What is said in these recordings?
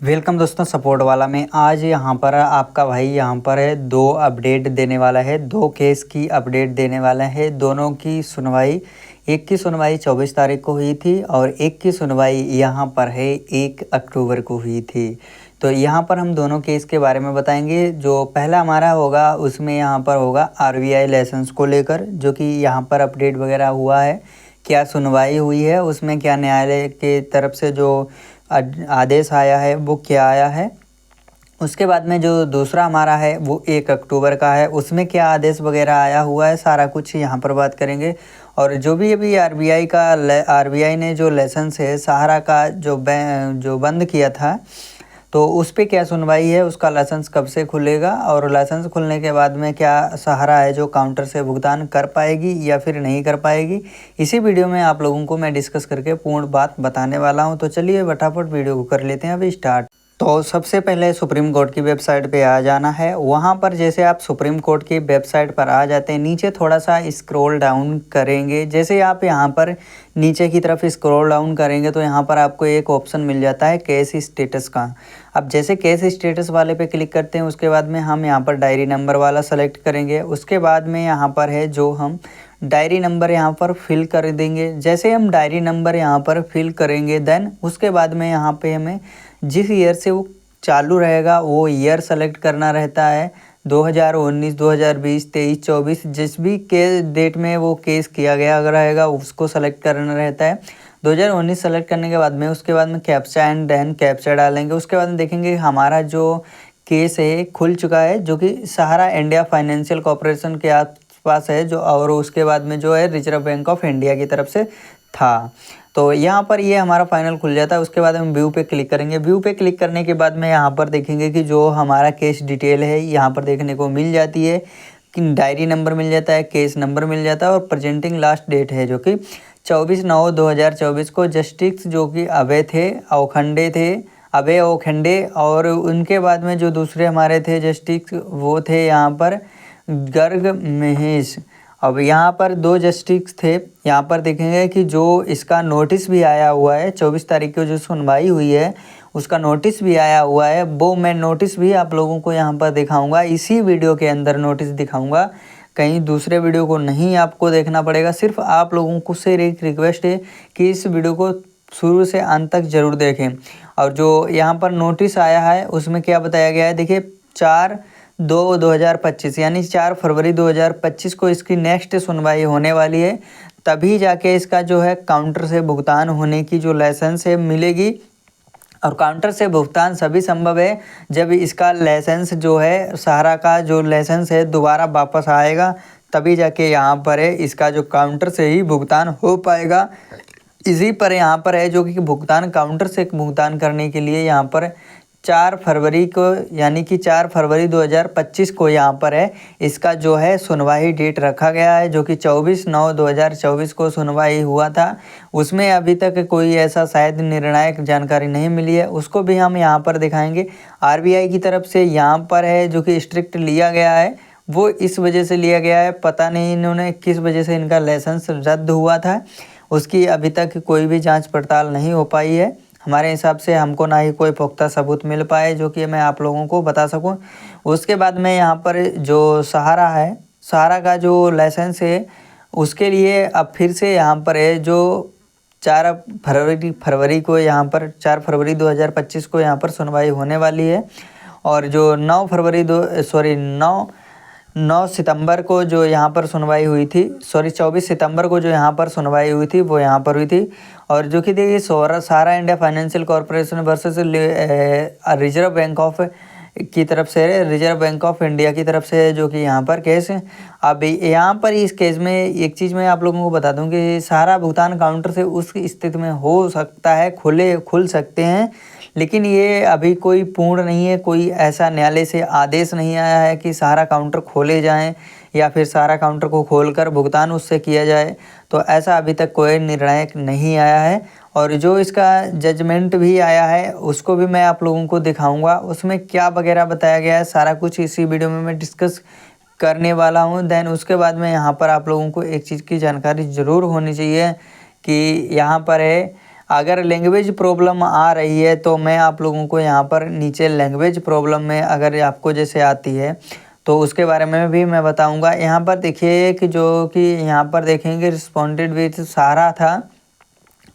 Welcome दोस्तों, support वाला में आज यहाँ पर आपका भाई यहाँ पर है दो अपडेट देने वाला है। दो केस की अपडेट देने वाला है। दोनों की सुनवाई, एक की सुनवाई 24 तारीख को हुई थी और एक की सुनवाई यहाँ पर है 1 अक्टूबर को हुई थी। तो यहाँ पर हम दोनों केस के बारे में बताएंगे। जो पहला हमारा होगा उसमें यहाँ पर होगा आरबीआई लाइसेंस को लेकर, जो कि यहाँ पर अपडेट वगैरह हुआ है, क्या सुनवाई हुई है, उसमें क्या न्यायालय के तरफ से जो आदेश आया है वो क्या आया है। उसके बाद में जो दूसरा हमारा है वो 1 अक्टूबर का है, उसमें क्या आदेश वगैरह आया हुआ है, सारा कुछ यहाँ पर बात करेंगे। और जो भी अभी आरबीआई ने जो लाइसेंस है सहारा का जो बंद किया था, तो उस पे क्या सुनवाई है, उसका लाइसेंस कब से खुलेगा और लाइसेंस खुलने के बाद में क्या सहारा है जो काउंटर से भुगतान कर पाएगी या फिर नहीं कर पाएगी, इसी वीडियो में आप लोगों को मैं डिस्कस करके पूर्ण बात बताने वाला हूं। तो चलिए फटाफट वीडियो को कर लेते हैं अभी स्टार्ट। तो सबसे पहले सुप्रीम कोर्ट की वेबसाइट पे आ जाना है। वहाँ पर जैसे आप सुप्रीम कोर्ट की वेबसाइट पर आ जाते हैं, नीचे थोड़ा सा स्क्रॉल डाउन करेंगे। जैसे आप यहाँ पर नीचे की तरफ स्क्रॉल डाउन करेंगे तो यहाँ पर आपको एक ऑप्शन मिल जाता है केस स्टेटस का। अब जैसे केस स्टेटस वाले पे क्लिक करते हैं, उसके बाद में हम यहाँ पर डायरी नंबर वाला सेलेक्ट करेंगे। उसके बाद में यहाँ पर है जो हम डायरी नंबर यहाँ पर फिल कर देंगे। जैसे हम डायरी नंबर यहाँ पर फिल करेंगे देन उसके बाद में यहाँ पे हमें जिस ईयर से वो चालू रहेगा वो ईयर सेलेक्ट करना रहता है। 2019, 2020, 23, 24 जिस भी के डेट में वो केस किया गया अगर रहेगा उसको सेलेक्ट करना रहता है। 2019 सेलेक्ट करने के बाद में उसके बाद में कैप्चा एंड देन कैप्चा डालेंगे। उसके बाद में देखेंगे हमारा जो केस है खुल चुका है, जो कि सहारा इंडिया फाइनेंशियल कॉर्पोरेशन के आसपास है जो, और उसके बाद में जो है रिजर्व बैंक ऑफ इंडिया की तरफ से था। तो यहाँ पर ये हमारा फाइनल खुल जाता है। उसके बाद हम व्यू पे क्लिक करेंगे। व्यू पे क्लिक करने के बाद में यहाँ पर देखेंगे कि जो हमारा केस डिटेल है यहाँ पर देखने को मिल जाती है कि डायरी नंबर मिल जाता है, केस नंबर मिल जाता है और प्रेजेंटिंग लास्ट डेट है जो कि 24/9/2024 को जस्टिस जो कि अभय ओखंडे और उनके बाद में जो दूसरे हमारे थे जस्टिस वो थे यहाँ पर गर्ग महेश। अब यहाँ पर दो जस्टिस थे। यहाँ पर देखेंगे कि जो इसका नोटिस भी आया हुआ है 24 तारीख को जो सुनवाई हुई है उसका नोटिस भी आया हुआ है, वो मैं नोटिस भी आप लोगों को यहाँ पर दिखाऊंगा। इसी वीडियो के अंदर नोटिस दिखाऊंगा, कहीं दूसरे वीडियो को नहीं आपको देखना पड़ेगा। सिर्फ आप लोगों को से एक रिक्वेस्ट है कि इस वीडियो को शुरू से अंत तक ज़रूर देखें। और जो यहाँ पर नोटिस आया है उसमें क्या बताया गया है, देखिए 4/2/2025 यानी 4 फरवरी 2025 को इसकी नेक्स्ट सुनवाई होने वाली है। तभी जाके इसका जो है काउंटर से भुगतान होने की जो लाइसेंस है मिलेगी। और काउंटर से भुगतान सभी संभव है जब इसका लाइसेंस जो है सहारा का जो लाइसेंस है दोबारा वापस आएगा, तभी जाके यहाँ पर है इसका जो काउंटर से ही भुगतान हो पाएगा। इसी पर यहाँ पर है जो कि भुगतान काउंटर से भुगतान करने के लिए यहाँ पर 4 फरवरी को यानी कि 4 फरवरी 2025 को यहाँ पर है इसका जो है सुनवाई डेट रखा गया है, जो कि 24/9/2024 को सुनवाई हुआ था। उसमें अभी तक कोई ऐसा शायद निर्णायक जानकारी नहीं मिली है, उसको भी हम यहाँ पर दिखाएंगे। आरबीआई की तरफ से यहाँ पर है जो कि स्ट्रिक्ट लिया गया है, वो इस वजह से लिया गया है, पता नहीं इन्होंने किस वजह से इनका लाइसेंस रद्द हुआ था, उसकी अभी तक कोई भी जाँच पड़ताल नहीं हो पाई है। हमारे हिसाब से हमको ना ही कोई पुख्ता सबूत मिल पाए जो कि मैं आप लोगों को बता सकूं। उसके बाद में यहाँ पर जो सहारा है, सहारा का जो लाइसेंस है उसके लिए अब फिर से यहाँ पर है जो 4 फरवरी को यहाँ पर 4 फरवरी 2025 को यहाँ पर सुनवाई होने वाली है। और जो 9 सितंबर को जो यहाँ पर सुनवाई हुई थी, 24 सितंबर को जो यहाँ पर सुनवाई हुई थी वो यहाँ पर हुई थी। और जो कि देखिए Sahara India financial corporation versus reserve bank of की तरफ से, रिजर्व बैंक ऑफ इंडिया की तरफ से जो कि यहाँ पर केस है। अब यहाँ पर इस केस में एक चीज़ मैं आप लोगों को बता दूं कि सहारा भुगतान काउंटर से उस स्थिति में हो सकता है खुल सकते हैं, लेकिन ये अभी कोई पूर्ण नहीं है। कोई ऐसा न्यायालय से आदेश नहीं आया है कि सहारा काउंटर खोले जाएं या फिर सहारा काउंटर को खोलकर भुगतान उससे किया जाए, तो ऐसा अभी तक कोई निर्णायक नहीं आया है। और जो इसका जजमेंट भी आया है उसको भी मैं आप लोगों को दिखाऊंगा, उसमें क्या वगैरह बताया गया है सारा कुछ इसी वीडियो में मैं डिस्कस करने वाला हूं। देन उसके बाद में यहाँ पर आप लोगों को एक चीज़ की जानकारी ज़रूर होनी चाहिए कि यहाँ पर है अगर लैंग्वेज प्रॉब्लम आ रही है तो मैं आप लोगों को यहाँ पर नीचे लैंग्वेज प्रॉब्लम में अगर आपको जैसे आती है तो उसके बारे में भी मैं बताऊंगा। यहाँ पर देखिए कि जो कि यहाँ पर देखेंगे रिस्पॉन्डेड विथ सारा था।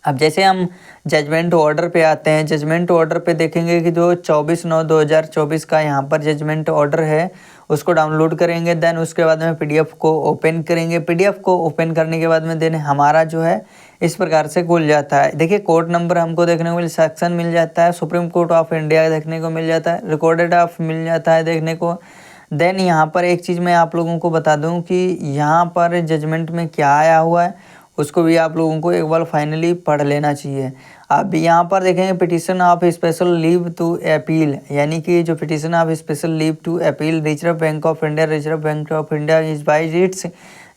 अब जैसे हम जजमेंट ऑर्डर पे आते हैं, जजमेंट ऑर्डर पे देखेंगे कि जो 24/9/2024 का यहाँ पर जजमेंट ऑर्डर है उसको डाउनलोड करेंगे। देन उसके बाद में पीडीएफ को ओपन करेंगे। पीडीएफ को ओपन करने के बाद में देन हमारा जो है इस प्रकार से खुल जाता है। देखिए कोर्ट नंबर हमको देखने को सेक्शन मिल जाता है, सुप्रीम कोर्ट ऑफ इंडिया देखने को मिल जाता है, रिकॉर्डेड ऑफ मिल जाता है देखने को। देन यहाँ पर एक चीज़ मैं आप लोगों को बता दूँ कि यहाँ पर जजमेंट में क्या आया हुआ है उसको भी आप लोगों को एक बार फाइनली पढ़ लेना चाहिए। अब यहाँ पर देखेंगे petition of special leave to appeal, यानी कि जो petition of special leave to appeal Reserve bank of India is by its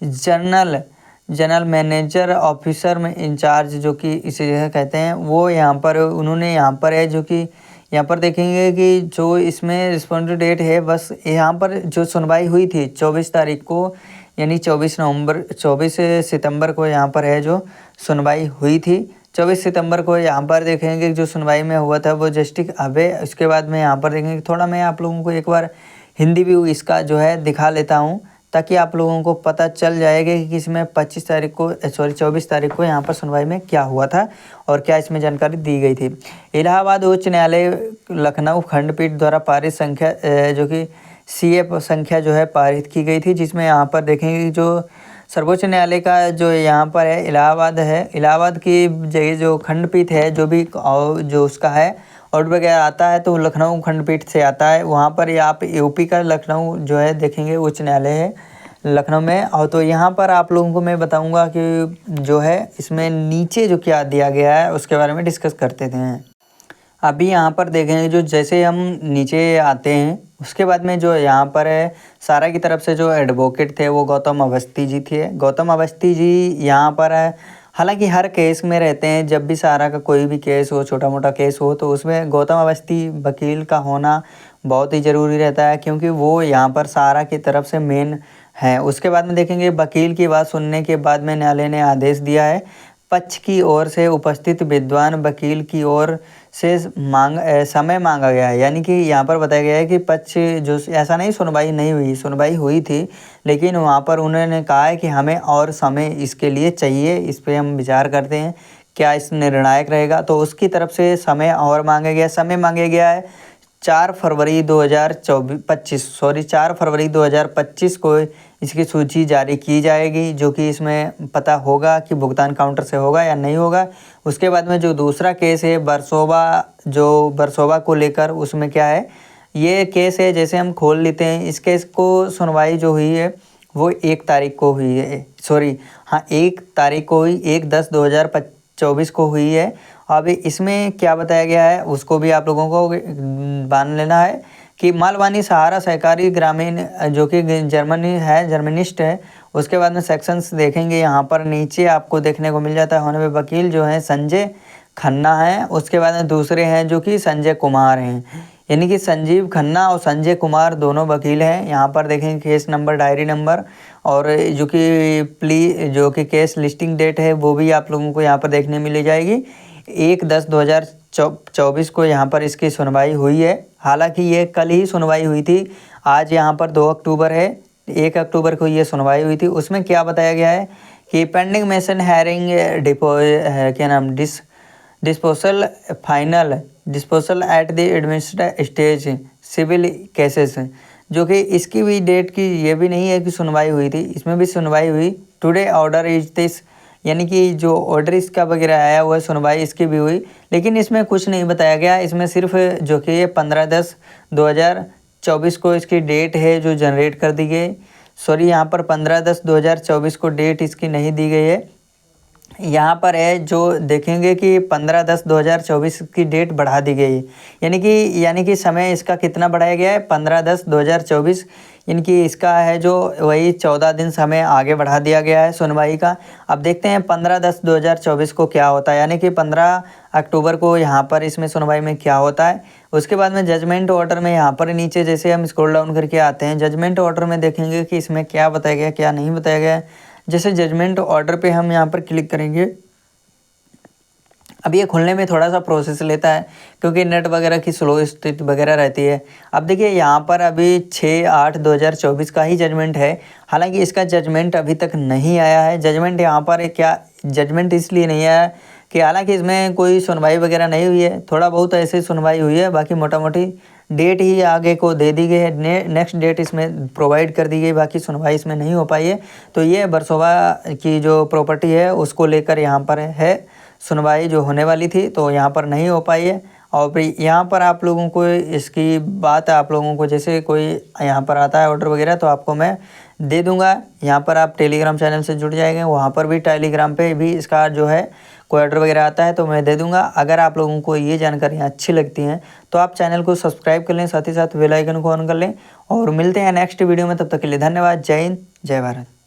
general manager officer में इंचार्ज, जो कि इसे कहते हैं, वो यहाँ पर उन्होंने यहाँ पर है जो कि यहाँ पर देखेंगे कि जो इसमें रिस्पॉन्ड डेट है बस यहाँ पर जो सुनवाई हुई थी 24 तारीख को, यानी 24 सितंबर को यहाँ पर है जो सुनवाई हुई थी। 24 सितंबर को यहाँ पर देखेंगे जो सुनवाई में हुआ था वो जस्टिस अबे। उसके बाद में यहाँ पर देखेंगे थोड़ा मैं आप लोगों को एक बार हिंदी व्यू इसका जो है दिखा लेता हूँ ताकि आप लोगों को पता चल जाएगा कि इसमें 24 तारीख को यहाँ पर सुनवाई में क्या हुआ था और क्या इसमें जानकारी दी गई थी। इलाहाबाद उच्च न्यायालय लखनऊ खंडपीठ द्वारा पारित संख्या जो कि CF संख्या जो है पारित की गई थी, जिसमें यहाँ पर देखेंगे जो सर्वोच्च न्यायालय का जो यहाँ पर है इलाहाबाद है, इलाहाबाद की जगह जो खंडपीठ है जो भी जो उसका है और वगैरह आता है तो लखनऊ खंडपीठ से आता है। वहाँ पर आप यूपी का लखनऊ जो है देखेंगे उच्च न्यायालय है लखनऊ में। और तो यहाँ पर आप लोगों को मैं बताऊँगा कि जो है इसमें नीचे जो क्या दिया गया है उसके बारे में डिस्कस करते थे। अभी यहाँ पर देखेंगे जो जैसे हम नीचे आते हैं उसके बाद में जो यहाँ पर है सारा की तरफ से जो एडवोकेट थे वो गौतम अवस्थी जी थे। गौतम अवस्थी जी यहाँ पर है, हालांकि हर केस में रहते हैं, जब भी सारा का कोई भी केस हो, छोटा मोटा केस हो, तो उसमें गौतम अवस्थी वकील का होना बहुत ही ज़रूरी रहता है क्योंकि वो यहाँ पर सारा की तरफ से मेन है। उसके बाद में देखेंगे वकील की बात सुनने के बाद में न्यायालय ने आदेश दिया है पक्ष की ओर से उपस्थित विद्वान वकील की ओर से समय मांगा गया है। यानी कि यहाँ पर बताया गया है कि पक्ष जो ऐसा नहीं सुनवाई नहीं हुई, सुनवाई हुई थी लेकिन वहाँ पर उन्होंने कहा है कि हमें और समय इसके लिए चाहिए, इस पर हम विचार करते हैं क्या इस निर्णायक रहेगा, तो उसकी तरफ से समय और मांगा गया। समय मांगा गया है 4 फरवरी 2025 को इसकी सूची जारी की जाएगी, जो कि इसमें पता होगा कि भुगतान काउंटर से होगा या नहीं होगा। उसके बाद में जो दूसरा केस है बरसोवा को लेकर, उसमें क्या है ये केस है, जैसे हम खोल लेते हैं इस केस को, सुनवाई जो हुई है वो 1 तारीख को हुई है, 1 तारीख को हुई, 1/10/2024 को हुई है। अभी इसमें क्या बताया गया है उसको भी आप लोगों को मान लेना है कि मालवानी सहारा सहकारी ग्रामीण जो कि जर्मनिस्ट है। उसके बाद में सेक्शंस देखेंगे यहाँ पर नीचे आपको देखने को मिल जाता है होने पे वकील जो है संजय खन्ना है। उसके बाद में दूसरे हैं जो कि संजय कुमार हैं, यानी कि संजीव खन्ना और संजय कुमार दोनों वकील हैं। यहाँ पर देखेंगे केस नंबर, डायरी नंबर और जो कि केस लिस्टिंग डेट है वो भी आप लोगों को यहाँ पर देखने मिल जाएगी। 1/10/2024 को यहाँ पर इसकी सुनवाई हुई है। हालांकि ये कल ही सुनवाई हुई थी, आज यहाँ पर 2 अक्टूबर है, 1 अक्टूबर को ये सुनवाई हुई थी। उसमें क्या बताया गया है कि pending mention hearing disposal at the administrative stage civil cases, जो कि इसकी भी डेट की ये भी नहीं है कि सुनवाई हुई थी, इसमें भी सुनवाई हुई। टुडे ऑर्डर इज दिस, यानी कि जो ऑर्डर इसका वगैरह आया हुआ है सुनवाई इसकी भी हुई, लेकिन इसमें कुछ नहीं बताया गया। इसमें सिर्फ जो कि ये 15/10/2024 को इसकी डेट है जो जनरेट कर दी गई। यहाँ पर 15/10/2024 को डेट इसकी नहीं दी गई है। यहाँ पर है जो देखेंगे कि 15/10/2024 की डेट बढ़ा दी गई है, यानी कि समय इसका कितना बढ़ाया गया है 15/10/2024, यानी कि इसका है जो वही 14 दिन समय आगे बढ़ा दिया गया है सुनवाई का। अब देखते हैं 15/10/2024 को क्या होता है, यानी कि 15 अक्टूबर को यहाँ पर इसमें सुनवाई में क्या होता है। उसके बाद में जजमेंट ऑर्डर में यहाँ पर नीचे जैसे हम स्क्रॉल डाउन करके आते हैं, जजमेंट ऑर्डर में देखेंगे कि इसमें क्या बताया गया क्या नहीं बताया गया। जैसे जजमेंट ऑर्डर पे हम यहाँ पर क्लिक करेंगे, अब ये खुलने में थोड़ा सा प्रोसेस लेता है क्योंकि नेट वगैरह की स्लो स्थिति वगैरह रहती है। अब देखिए यहाँ पर अभी 6/8/2024 का ही जजमेंट है, हालांकि इसका जजमेंट अभी तक नहीं आया है। जजमेंट यहाँ पर क्या जजमेंट इसलिए नहीं आया कि हालांकि इसमें कोई सुनवाई वगैरह नहीं हुई है, थोड़ा बहुत ऐसे सुनवाई हुई है, बाकी मोटा मोटी डेट ही आगे को दे दी गई है, नेक्स्ट डेट इसमें प्रोवाइड कर दी गई, बाकी सुनवाई इसमें नहीं हो पाई है। तो ये वर्सोवा की जो प्रॉपर्टी है उसको लेकर यहाँ पर है सुनवाई जो होने वाली थी, तो यहाँ पर नहीं हो पाई है। और फिर यहाँ पर आप लोगों को इसकी बात आप लोगों को जैसे कोई यहाँ पर आता है ऑर्डर वगैरह तो आपको मैं दे दूँगा। यहाँ पर आप टेलीग्राम चैनल से जुड़ जाएंगे, वहाँ पर भी टेलीग्राम पे भी इसका जो है कोई ऑर्डर वगैरह आता है तो मैं दे दूँगा। अगर आप लोगों को ये जानकारियाँ अच्छी लगती हैं तो आप चैनल को सब्सक्राइब कर लें, साथ ही साथ बेल आइकन को ऑन कर लें। और मिलते हैं नेक्स्ट वीडियो में, तब तक के लिए धन्यवाद। जय हिंद, जय भारत।